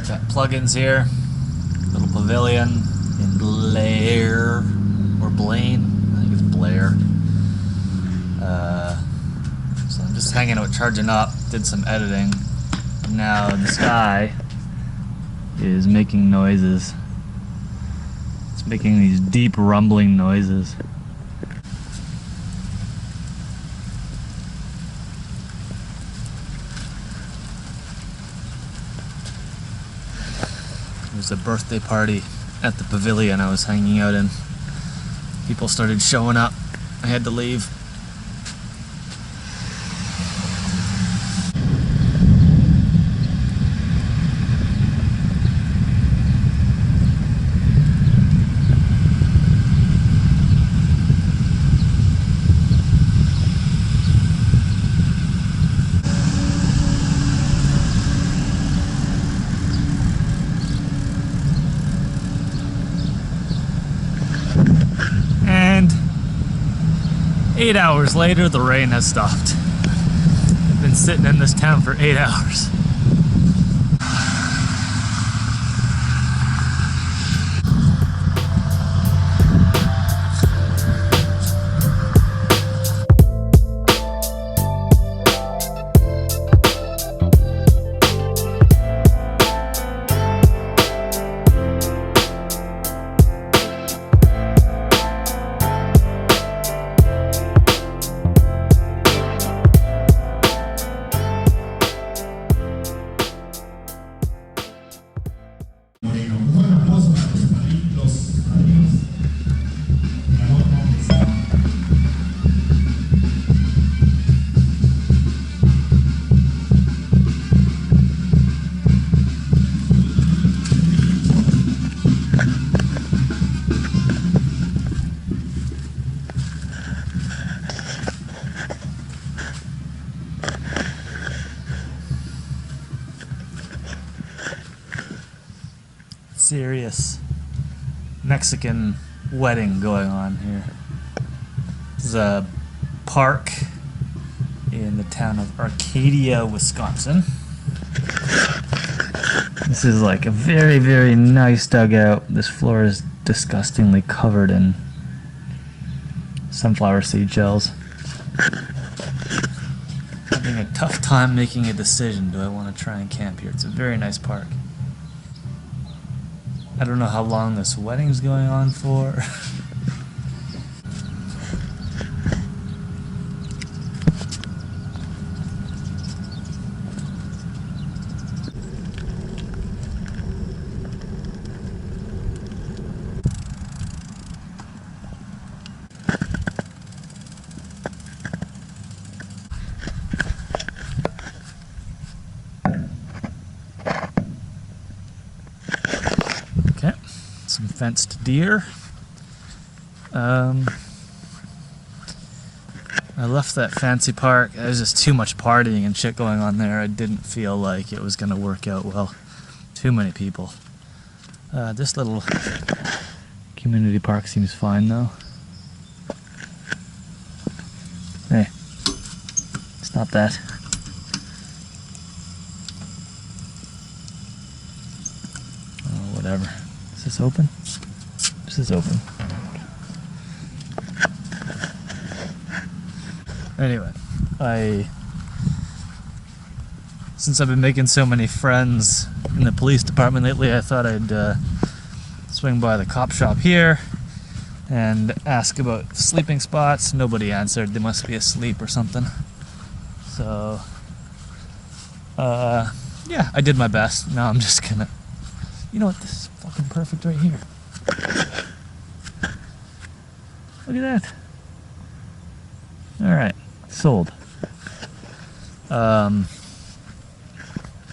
Got plugins here. Little pavilion in Blair or Blaine. I think it's Blair. So I'm just hanging out, charging up. Did some editing. Now the sky is making noises. It's making these deep rumbling noises. It was a birthday party at the pavilion I was hanging out in. People started showing up. I had to leave. And 8 hours later, the rain has stopped. I've been sitting in this town for 8 hours. Serious Mexican wedding going on here. This is a park in the town of Arcadia, Wisconsin. This is like a very, very nice dugout. This floor is disgustingly covered in sunflower seed shells. Having a tough time making a decision. Do I want to try and camp here? It's a very nice park. I don't know how long this wedding's going on for. Some fenced deer. I left that fancy park. There was just too much partying and shit going on there. I didn't feel like it was gonna work out well. Too many people. This little community park seems fine though. Hey, stop that. Oh, whatever. Is this open? This is open. Anyway, since I've been making so many friends in the police department lately, I thought I'd swing by the cop shop here and ask about sleeping spots. Nobody answered. They must be asleep or something. So, yeah, I did my best. Now I'm just gonna... You know what? This is fucking perfect right here. Look at that. Alright. Sold.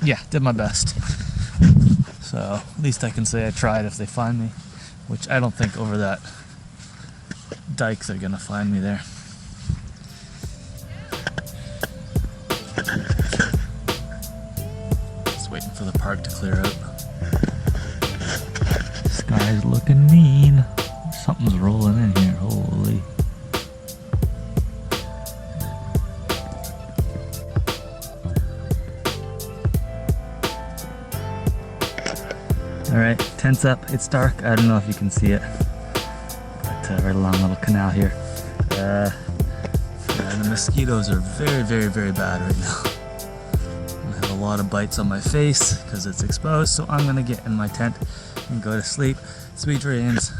Yeah, did my best. So, at least I can say I tried if they find me. Which I don't think over that dike they're gonna find me there. Just waiting for the park to clear out. Sky's looking mean. Something's rolling in here, holy. Alright, tent's up. It's dark. I don't know if you can see it. But right along the little canal here. Yeah, the mosquitoes are very, very, very bad right now. I have a lot of bites on my face because it's exposed, so I'm gonna get in my tent and go to sleep. Sweet dreams.